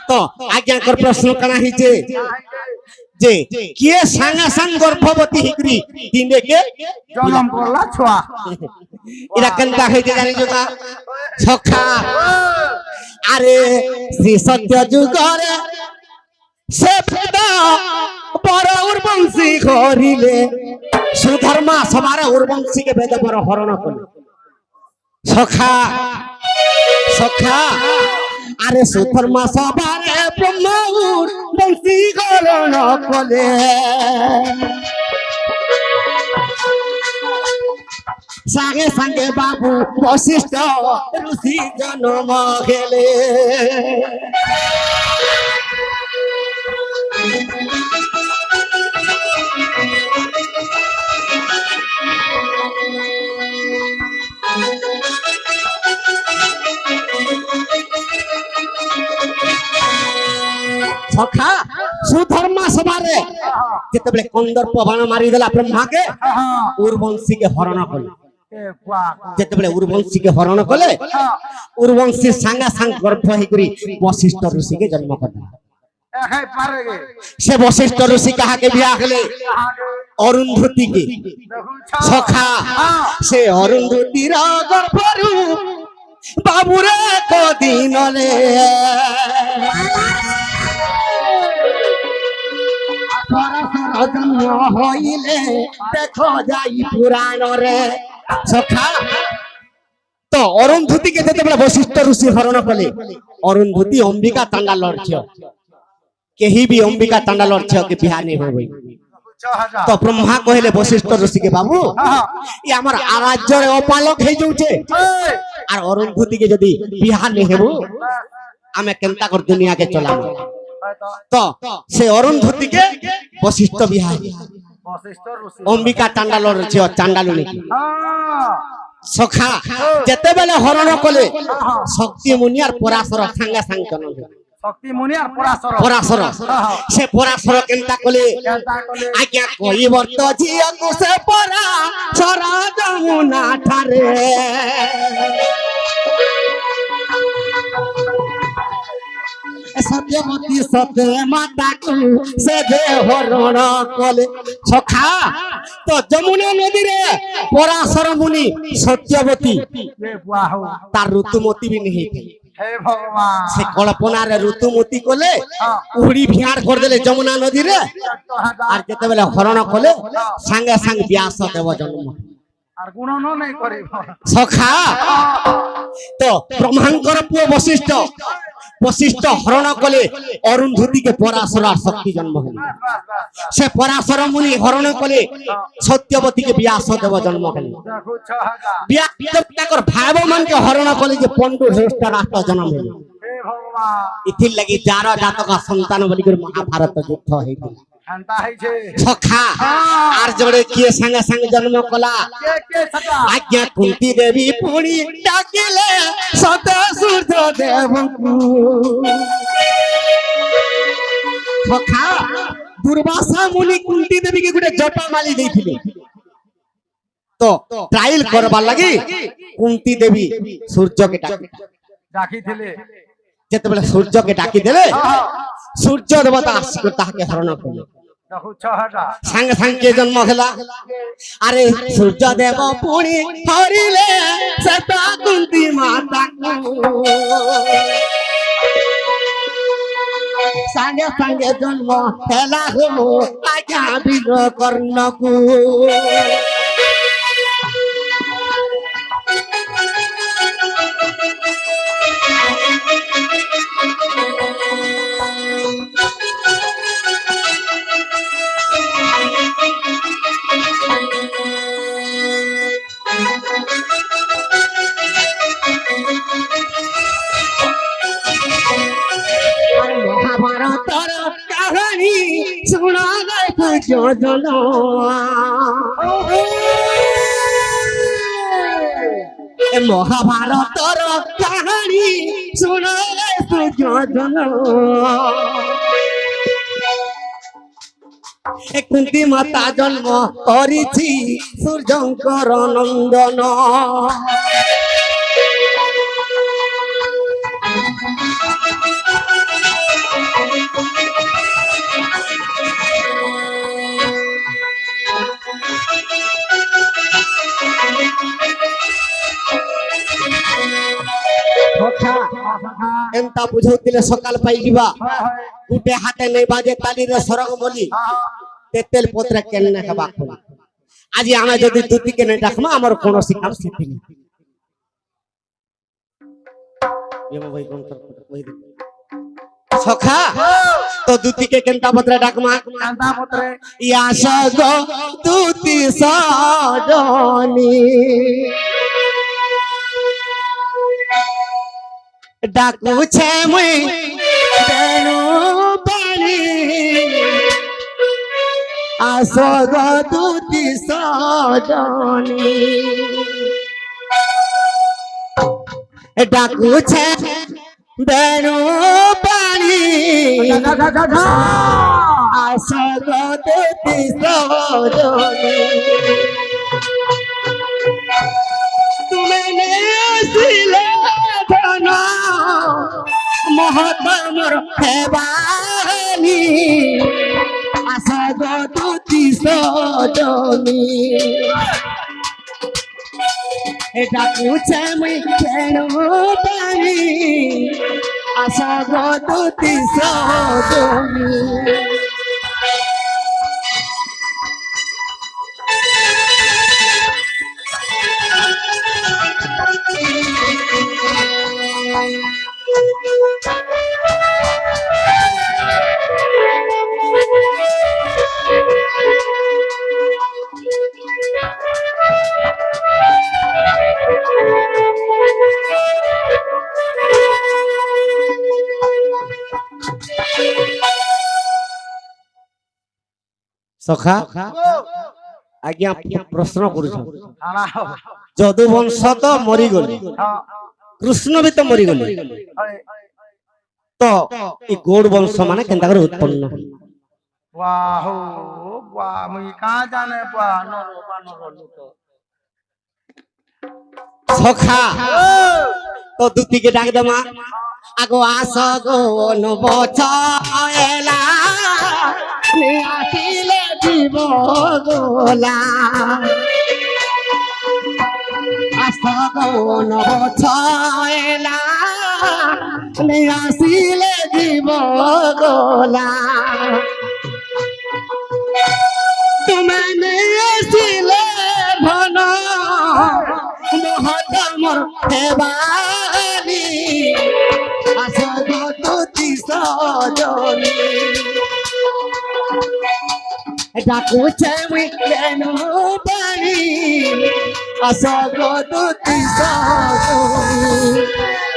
তো আজ্ঞাকর প্রশ্ন কানা হইছে যে কিয়ে সাঙ্গা সাং গর্ভবতী হিকরি দিনে কে জনম করলা ছুয়া এরা কেনটা হইতে জানিছো তা সখা আরে শ্রী সত্য যুগরে সে পিতা বড় উর্বংশী করিলে সুধর্মা সবার উর্বংশীকে বেদে বড় হরণ করলে সখা সখা আরে সুধর্মা সবার ব্রহ্ম উর্বংশী হরণ করলে সাগে সাগে বাবু বশিষ্ঠ ঋষি জন্ম গেলে সখা সুধর্মা সভারে যেতবে কন্দর্প বাণ মারিদেলা ব্রহ্মাকে উর্বংশীকে হরণ কলে যেতবে উর্বংশীকে হরণ কলে উর্বংশী সাঙ্গা সাং গর্ভ হইকরি বশিষ্ঠ ঋষিকে জন্ম কলে সে বশিষ্ঠ ঋষি কাহাকে বিয়া হলে অরুন্ধতীকে সখা সে অরুন্ধতীর গর্ভরু বাবুরে কদিনলে জন্ম হইলে দেখো যাই পুরাণরে সখা তো অরুন্ধতীকে যেতেবেলে বশিষ্ঠ ঋষি হরণ কলে অরুন্ধতী অম্বিকা চাণ্ডালর ঝিও কেহি বি অম্বিকা চাণ্ডালর ঝিওকে বিহা নেই হবই তো ব্রহ্মা কহিলে বশিষ্ঠ ঋষিকে বাবু ই আমার আরাজ্যরে অপালক হয়ে যাচ্ছে আর অরুন্ধতীকে যদি বিহা নেই হেব আমি কেনতা কর দুনিয়াকে চলাম তো সে অরুন্ধতীকে বশিষ্ঠ বিহা অম্বিকা চাণ্ডালর ঝিও চাণ্ডালুনি সখা যেতেবেলে হরণ কলে শক্তি মুনি আর পরাশর সাঙ্গা সাং জন্ম শক্তি মুনি আর পরাশর পরাশর সে পরাশর কেনতা কলে আজ্ঞা কই বর্ত ঝিয়কু সে পরাশর যমুনা ঠারে সত্যবতী সত্য মাতাকু সে দে হরণ কলে সখা তো যমুনা নদীরে পরাশর মুনি সত্যবতী তার ঋতুমতী বি নেই হে ভগবান সে কল্পনারে ঋতুমতী কলে উড়ি ভিয়ার করে দেলে যমুনা নদীরে আর যেতেবেলে হরণ কলে সাঙ্গে সাঙ্গ ব্যাস দেব জন্ম আর গুণন নাই করিব সখা তো ব্রহ্মাঙ্কর পুয় বশিষ্ঠ বশিষ্ঠ হরণ কলে অরুন্ধতীকে পরাশর শক্তি জন্ম হল সে পরাশর মুনি হরণ কলে সত্যবতীকে ব্যাস দেব জন্ম হল তাকর ভাইব মানকে হরণ কলে যে পণ্ডু শ্রেষ্ঠ রাষ্ট্র জন্ম হল হে ভগবান ইথির লাগি যার জাতক সন্তান বলি করে মহাভারত যুদ্ধ হইছিল শান্তা হইছে সখা আর জোড়ে কিয়ে সাঙ্গে সাঙ্গে জন্ম কলা কে সখা আজ্ঞা কুন্তি দেবী পুনি ডাকিলে সত সূর্য দেবଙ୍କୁ সখা দুর্বাসা মুনি কুন্তি দেবীকে গুটে জটা মালি ଦେଇଥିଲେ তো ট্রায়াল করবার লাগি কুন্তি দেবী সূর্যকে ডাকিଥିଲେ যেতেবেলে সূর্যকে ডাকি দেলে সূর্য দেবতা আসিক তাহাকে হরণ করলে সাঙ্গে সাঙ্গে জন্ম হেলা আরে সূর্য দেব পুনি হরিলে সেটা কুন্তি মাতাকু সাঙ্গে সাঙ্গে জন্ম হেলা হো আজ্ঞা বীর কর্ণকু মহাভারতর কাহিনী শোনা যায় যোজন মহাভারতর কাহিনী শোনা যায় যোজন কুন্তি মাতা জন্ম করিছি সূর্যঙ্কর নন্দন এন্তা বুঝাউଥିଲେ সকাল পাই ଯିବା হয় হয় গুটে হাতে নেই বাজে তালির সরগ বলি তেতেল পত্রে কেনে খাবা খোলা আজি আমি যদি দুতিকে নেই ডাকমা আমার কোনসি কাম স্থিতি নেই ভাই কোন কই দে সখা তো দুতিকে কেনতা পত্রে ডাকমা কান্দা পত্রে ইয়া সগ দুতি সজনি ডাকুছে মুই বেণু বাণী আসগ দুতি সজনি ডাকুছে বেণু বাণী গা গা গা গা আসগ দুতি সজনি তুমি আসিলে ধন মহতমর হেবানি আসগ দুতি সজনি এটা কুছে মুই বেণু বাণী আসগ দুতি সজনি সখা আজ্ঞা প্রশ্ন করছ আনা যদুবংশ তো মরিগলি কৃষ্ণ বি তো মরিগলি হয় তো এই গৌড় বংশ মানে কেনতা করে উৎপন্ন বাহ বাহ মুই কা জানে বাহ নর বানর লুটো সখা তো দুতিকে ডাক দেমা আগো আস গো নবছলা আসিলে জীব গোলা আস গো নবছলা আসিলে জীব গোলা তুমি আসিলে ভন মহতমর হেবানি আসগ দুতি সজনি ডাকুছে মুই বেণু বাণী আসগ দুতি সজনি